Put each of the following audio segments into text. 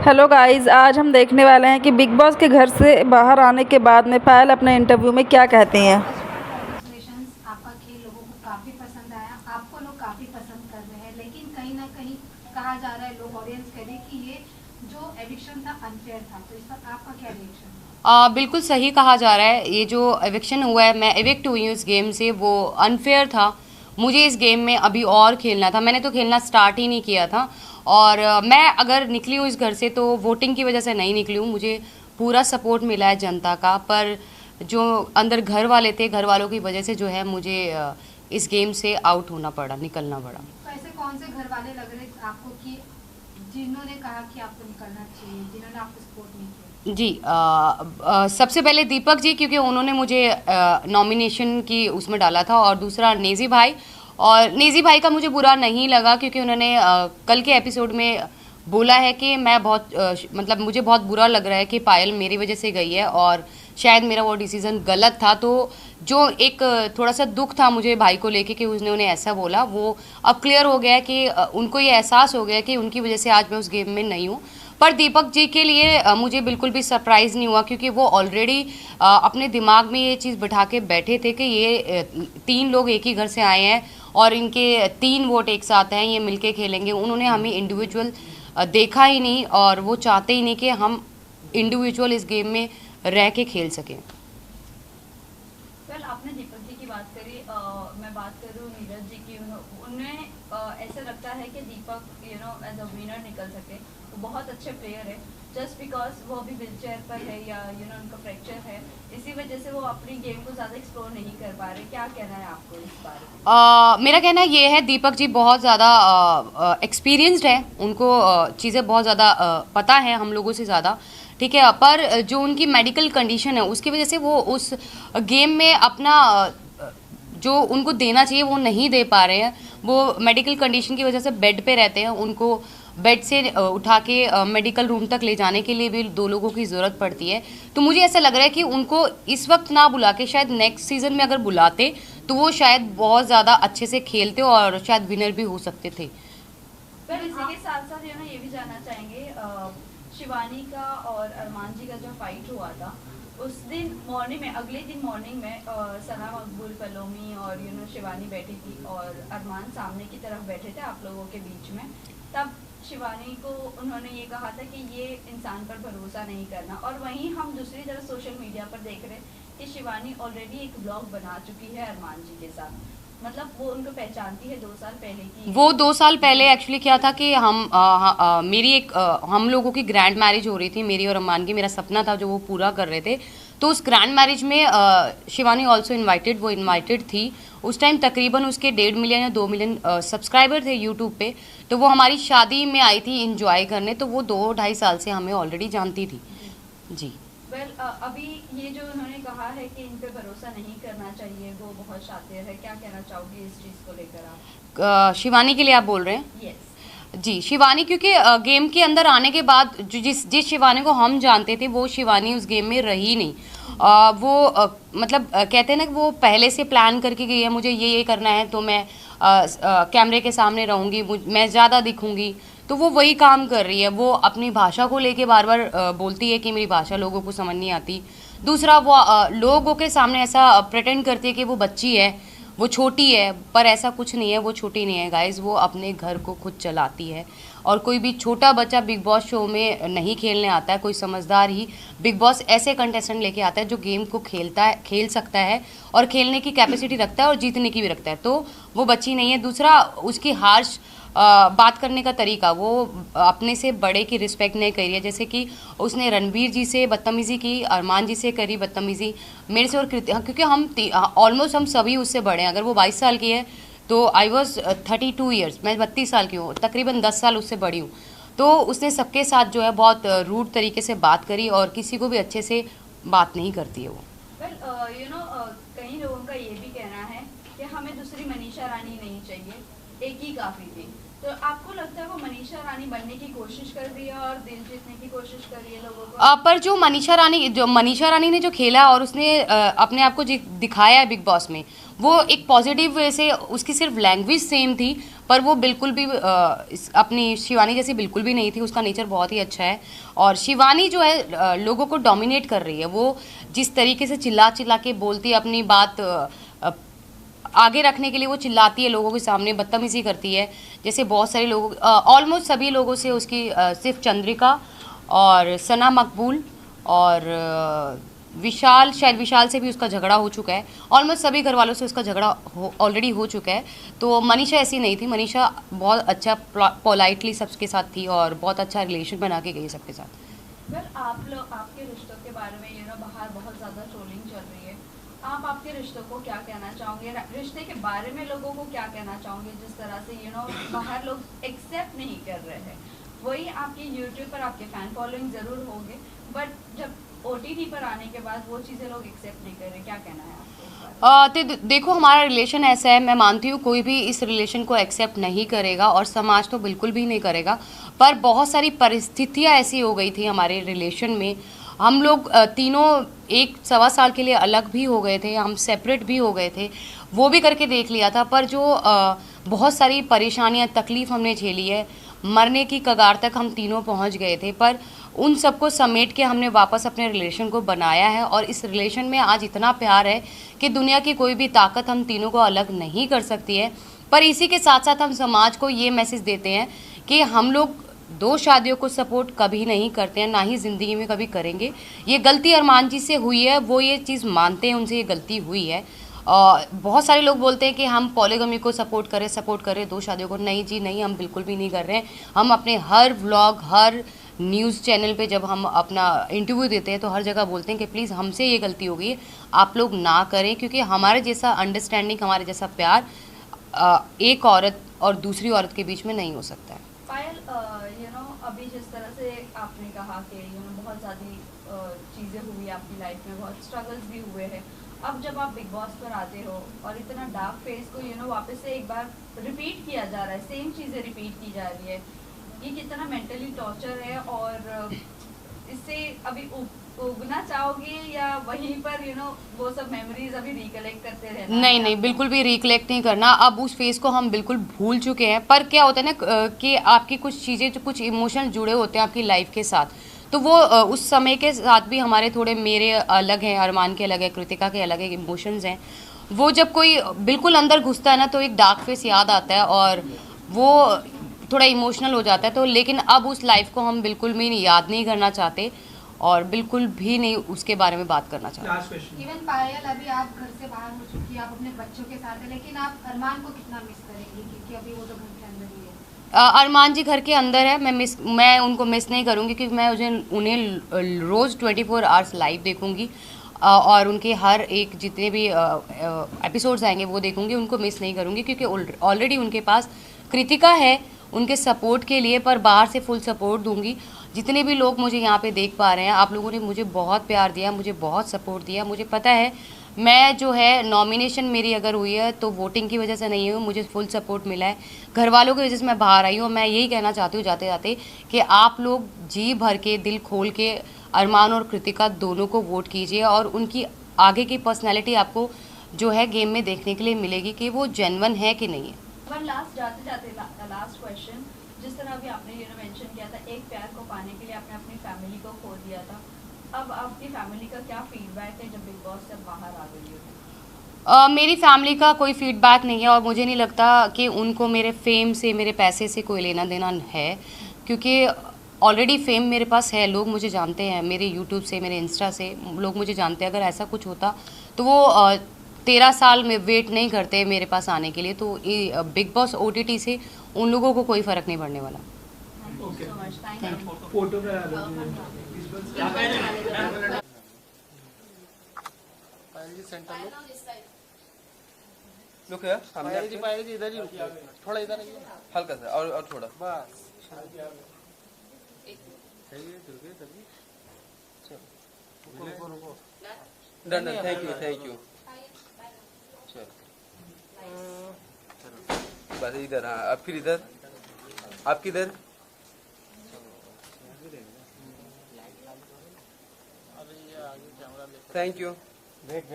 Hello guys, आज हम देखने वाले हैं कि बिग बॉस के घर से बाहर आने के बाद में पायल अपने इंटरव्यू में क्या कहती हैं। फर्स्ट ऑफ ऑल कॉन्ग्रेचुलेशंस, आपका खेल लोगों को काफ़ी पसंद आया। आपको लोग काफ़ी पसंद कर रहे हैं, लेकिन कहीं ना कहीं कहा जा रहा है, लोग ऑडियंस कह रहे हैं कि ये जो एविक्शन था अनफेयर था। तो इस पर आपका क्या रिएक्शन है? बिल्कुल सही कहा जा रहा है। ये जो एविक्शन हुआ है, मैं एविक्ट हुई हूँ इस गेम से, वो अनफेयर था। मुझे इस गेम में अभी और खेलना था, मैंने तो खेलना स्टार्ट ही नहीं किया था। और मैं अगर निकली हूँ इस घर से तो वोटिंग की वजह से नहीं निकली हूँ। मुझे पूरा सपोर्ट मिला है जनता का, पर जो अंदर घर वाले थे, घर वालों की वजह से जो है मुझे इस गेम से आउट होना पड़ा, निकलना पड़ा। तो ऐसे कौन से घर वाले लग रहे आपको कि जिन्होंने कहा कि आपको निकलना चाहिए, जिन्होंने आपको सपोर्ट नहीं किया? जी, सबसे पहले दीपक जी, क्योंकि उन्होंने मुझे नॉमिनेशन की उसमें डाला था, और दूसरा नेजी भाई। और नेजी भाई का मुझे बुरा नहीं लगा, क्योंकि उन्होंने कल के एपिसोड में बोला है कि मैं बहुत मतलब मुझे बहुत बुरा लग रहा है कि पायल मेरी वजह से गई है, और शायद मेरा वो डिसीज़न गलत था। तो जो एक थोड़ा सा दुख था मुझे भाई को लेके कि उसने उन्हें ऐसा बोला, वो अब क्लियर हो गया है कि उनको ये एहसास हो गया कि उनकी वजह से आज मैं उस गेम में नहीं हूँ। पर दीपक जी के लिए मुझे बिल्कुल भी सरप्राइज़ नहीं हुआ, क्योंकि वो ऑलरेडी अपने दिमाग में ये चीज़ बिठा के बैठे थे कि ये तीन लोग एक ही घर से आए हैं और इनके तीन वोट एक साथ हैं, ये मिलके खेलेंगे। उन्होंने हमें इंडिविजुअल देखा ही नहीं, और वो चाहते ही नहीं कि हम इंडिविजुअल इस गेम में रह के खेल सकें। वेल, आपने दीपक जी की बात करी, मैं बात करूँ नीरज जी की। उन्हें ऐसा लगता है कि दीपक एज अ विनर निकल सके। वो बहुत अच्छे प्लेयर है, जस्ट बिकॉज वो अभी व्हील चेयर पर है या उनका फ्रैक्चर है, इसी वजह से वो अपनी गेम को ज़्यादा एक्सप्लोर नहीं कर पा रहे। क्या कहना है आपको इस बारे में? मेरा कहना ये है, दीपक जी बहुत ज़्यादा एक्सपीरियंस्ड है, उनको चीज़ें बहुत ज़्यादा पता है हम लोगों से ज़्यादा, ठीक है। पर जो उनकी मेडिकल कंडीशन है उसकी वजह से वो उस गेम में अपना जो उनको देना चाहिए वो नहीं दे पा रहे हैं। वो मेडिकल कंडीशन की वजह से बेड पे रहते हैं, उनको बेड से उठा के मेडिकल रूम तक ले जाने के लिए भी दो लोगों की ज़रूरत पड़ती है। तो मुझे ऐसा लग रहा है कि उनको इस वक्त ना बुला के शायद नेक्स्ट सीज़न में अगर बुलाते तो वो शायद बहुत ज़्यादा अच्छे से खेलते और शायद विनर भी हो सकते थे। पर इसी के साथ साथ ये भी जानना चाहेंगे, शिवानी का और अरमान जी का जो फाइट हुआ था उस दिन मॉर्निंग में, अगले दिन मॉर्निंग में सना मकबूल, पलोमी और शिवानी बैठी थी और अरमान सामने की तरफ बैठे थे आप लोगों के बीच में। तब शिवानी को उन्होंने ये कहा था कि ये इंसान पर भरोसा नहीं करना, और वहीं हम दूसरी तरफ सोशल मीडिया पर देख रहे कि शिवानी ऑलरेडी एक ब्लॉग बना चुकी है अरमान जी के साथ। मतलब वो उनको पहचानती है 2 साल पहले की। वो 2 साल पहले एक्चुअली क्या था कि मेरी एक हम लोगों की ग्रैंड मैरिज हो रही थी, मेरी और अम्मान की। मेरा सपना था जो वो पूरा कर रहे थे, तो उस ग्रैंड मैरिज में शिवानी ऑल्सो इनवाइटेड, वो इनवाइटेड थी। उस टाइम तकरीबन उसके 1.5 मिलियन या 2 मिलियन सब्सक्राइबर थे यूट्यूब पे। तो वो हमारी शादी में आई थी इंजॉय करने, तो वो 2-2.5 साल से हमें ऑलरेडी जानती थी जी। वेल, अभी ये जो उन्होंने कहा है कि इन पे भरोसा नहीं करना चाहिए, वो बहुत शातिर है। क्या कहना चाहोगे इस चीज़ को लेकर आप? शिवानी के लिए आप बोल रहे हैं? यस जी, शिवानी, क्योंकि गेम के अंदर आने के बाद जिस जिस शिवानी को हम जानते थे वो शिवानी उस गेम में रही नहीं। वो मतलब कहते हैं ना कि वो पहले से प्लान करके गई है, मुझे ये करना है तो मैं कैमरे के सामने रहूँगी, मैं ज़्यादा दिखूँगी, तो वो वही काम कर रही है। वो अपनी भाषा को लेके बार बार बोलती है कि मेरी भाषा लोगों को समझ नहीं आती। दूसरा, वो लोगों के सामने ऐसा प्रेटेंड करती है कि वो बच्ची है, वो छोटी है, पर ऐसा कुछ नहीं है, वो छोटी नहीं है गाइज। वो अपने घर को खुद चलाती है, और कोई भी छोटा बच्चा बिग बॉस शो में नहीं खेलने आता है। कोई समझदार ही बिग बॉस ऐसे कंटेस्टेंट लेके आता है जो गेम को खेल सकता है और खेलने की कैपेसिटी रखता है और जीतने की भी रखता है। तो वो बच्ची नहीं है। दूसरा, उसकी हार्श बात करने का तरीका, वो अपने से बड़े की रिस्पेक्ट नहीं करी है। जैसे कि उसने रणबीर जी से बदतमीज़ी की, अरमान जी से करी बदतमीज़ी, मेरे से और क्योंकि हम ऑलमोस्ट हम सभी उससे बड़े हैं। अगर वो 22 साल की है तो आई वॉज 32 ईयर्स, मैं 32 साल की हूँ, तकरीबन 10 साल उससे बड़ी हूँ। तो उसने सबके साथ जो है बहुत रूड तरीके से बात करी, और किसी को भी अच्छे से बात नहीं करती है वो। वेल, कई लोगों का ये भी कहना है कि हमें दूसरी मनीषा रानी नहीं चाहिए, एक ही काफ़ी थी। तो आपको लगता है वो मनीषा रानी बनने की कोशिश कर रही है और दिल जीतने की कोशिश कर रही है लोगों को? पर जो मनीषा रानी ने जो खेला और उसने अपने आप को दिखाया है बिग बॉस में, वो एक पॉजिटिव वे से, उसकी सिर्फ लैंग्वेज सेम थी पर वो बिल्कुल भी अपनी शिवानी जैसी बिल्कुल भी नहीं थी। उसका नेचर बहुत ही अच्छा है और शिवानी जो है लोगों को डोमिनेट कर रही है। वो जिस तरीके से चिल्ला चिल्ला के बोलती है, अपनी बात आगे रखने के लिए वो चिल्लाती है लोगों के सामने, बदतमीजी करती है। जैसे बहुत सारे लोगों, ऑलमोस्ट सभी लोगों से उसकी सिर्फ चंद्रिका और सना मकबूल और विशाल, शायद विशाल से भी उसका झगड़ा हो चुका है। ऑलमोस्ट सभी घर वालों से उसका झगड़ा ऑलरेडी हो चुका है। तो मनीषा ऐसी नहीं थी। मनीषा बहुत अच्छा पोलाइटली सबके साथ थी और बहुत अच्छा रिलेशन बना के गई सबके साथ। वेल, आप लोग आपके रिश्तों के बारे में बाहर बहुत ज़्यादा ट्रोलिंग चल रही है। आप आपके रिश्तों को क्या कहना चाहोगे, रिश्ते के बारे में लोगों को क्या कहना चाहोगे जिस तरह से बाहर लोग एक्सेप्ट नहीं कर रहे हैं? वही आपके यूट्यूब पर आपके फैन फॉलोइंग ज़रूर होंगे, बट जब OTT पर आने के बाद वो चीज़ें लोग एक्सेप्ट नहीं कर रहे, क्या कहना है आपको? देखो, हमारा रिलेशन ऐसा है, मैं मानती हूँ कोई भी इस रिलेशन को एक्सेप्ट नहीं करेगा और समाज तो बिल्कुल भी नहीं करेगा। पर बहुत सारी परिस्थितियाँ ऐसी हो गई थी हमारे रिलेशन में। हम लोग तीनों 1-1.25 साल के लिए अलग भी हो गए थे, हम सेपरेट भी हो गए थे, वो भी करके देख लिया था। पर जो बहुत सारी परेशानियाँ, तकलीफ़ हमने झेली है, मरने की कगार तक हम तीनों पहुंच गए थे। पर उन सबको समेट के हमने वापस अपने रिलेशन को बनाया है और इस रिलेशन में आज इतना प्यार है कि दुनिया की कोई भी ताकत हम तीनों को अलग नहीं कर सकती है। पर इसी के साथ साथ हम समाज को ये मैसेज देते हैं कि हम लोग 2 शादियों को सपोर्ट कभी नहीं करते हैं, ना ही ज़िंदगी में कभी करेंगे। ये गलती अरमान जी से हुई है, वो ये चीज़ मानते हैं, उनसे ये गलती हुई है। बहुत सारे लोग बोलते हैं कि हम पॉलीगमी को सपोर्ट करें 2 शादियों को। नहीं जी नहीं, हम बिल्कुल भी नहीं कर रहे हैं। हम अपने हर व्लॉग, हर न्यूज़ चैनल पे जब हम अपना इंटरव्यू देते हैं तो हर जगह बोलते हैं कि प्लीज़ हमसे ये गलती हो गई है, आप लोग ना करें, क्योंकि हमारे जैसा अंडरस्टैंडिंग, हमारे जैसा प्यार एक औरत और दूसरी औरत के बीच में नहीं हो सकता है। पायल, अभी जिस तरह से आपने कहा कि बहुत ज़्यादा चीज़ें हुई आपकी लाइफ में, बहुत स्ट्रगल्स भी हुए हैं। अब जब आप बिग बॉस पर आते हो और इतना डार्क फेस को वापस से एक बार रिपीट किया जा रहा है, सेम चीज़ें रिपीट की जा रही है, ये कितना मेंटली टॉर्चर है? और इससे अभी उगना चाहोगे या वहीं पर वो सब मेमोरीज अभी रिकलेक्ट करते रहना? नहीं नहीं, बिल्कुल भी रिकलेक्ट नहीं करना। अब उस फेस को हम बिल्कुल भूल चुके हैं। पर क्या होता है ना कि आपकी कुछ चीज़ें, जो कुछ इमोशन जुड़े होते हैं आपकी लाइफ के साथ, तो वो उस समय के साथ भी हमारे थोड़े, मेरे अलग हैं, अरमान के अलग है, कृतिका के अलग है, इमोशंस हैं। वो जब कोई बिल्कुल अंदर घुसता है ना तो एक डार्क फेस याद आता है और वो थोड़ा इमोशनल हो जाता है। तो लेकिन अब उस लाइफ को हम बिल्कुल भी याद नहीं करना चाहते और बिल्कुल भी नहीं उसके बारे में बात करना चाहते। इवन पायल, अभी आप घर से बाहर हो चुकी है, आप अपने बच्चों के साथ है, लेकिन आप अरमान को कितना मिस करेंगी? क्योंकि अभी वो तो घर के अंदर ही है। अरमान जी घर के अंदर है, मैं उनको मिस नहीं करूँगी क्योंकि मैं उन्हें रोज़ 24 आवर्स लाइव देखूँगी और उनके हर एक जितने भी एपिसोड्स आएंगे वो देखूँगी। उनको मिस नहीं करूँगी क्योंकि ऑलरेडी उनके पास कृतिका है उनके सपोर्ट के लिए, पर बाहर से फुल सपोर्ट दूंगी। जितने भी लोग मुझे यहाँ पे देख पा रहे हैं, आप लोगों ने मुझे बहुत प्यार दिया, मुझे बहुत सपोर्ट दिया। मुझे पता है मैं जो है, नॉमिनेशन मेरी अगर हुई है तो वोटिंग की वजह से नहीं हुई, मुझे फुल सपोर्ट मिला है घर वालों की वजह से मैं बाहर आई हूँ। मैं यही कहना चाहती हूँ जाते जाते कि आप लोग जी भर के, दिल खोल के अरमान और कृतिका दोनों को वोट कीजिए और उनकी आगे की पर्सनैलिटी आपको जो है गेम में देखने के लिए मिलेगी कि वो जेन्युइन है कि नहीं है। लास्ट जाते जाते लास्ट क्वेश्चन, जिस तरह अभी आपने मेंशन किया था, एक प्यार को पाने के लिए आपने अपनी फैमिली को खो दिया था, अब आपकी फैमिली का क्या फीडबैक है जब बिग बॉस से बाहर आ गई हो? मेरी फैमिली का कोई फीडबैक नहीं है और मुझे नहीं लगता कि उनको मेरे फेम से, मेरे पैसे से कोई लेना देना है, क्योंकि ऑलरेडी फेम मेरे पास है। लोग मुझे जानते हैं, मेरे यूट्यूब से, मेरे इंस्टा से लोग मुझे जानते हैं। अगर ऐसा कुछ होता तो वो 13 साल में वेट नहीं करते मेरे पास आने के लिए। तो बिग बॉस OTT से उन लोगों को कोई फ़र्क नहीं पड़ने वाला। पायल जी इधर ही रुकिए, थोड़ा इधर आइए, हल्का सा और थोड़ा बस। Done, thank you. बस इधर, हाँ अब फिर इधर, आप किधर? Thank you. Wait.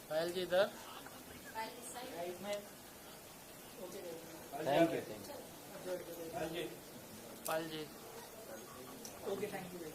Payal ji इधर। Thank you. Payal ji. Okay, thank you.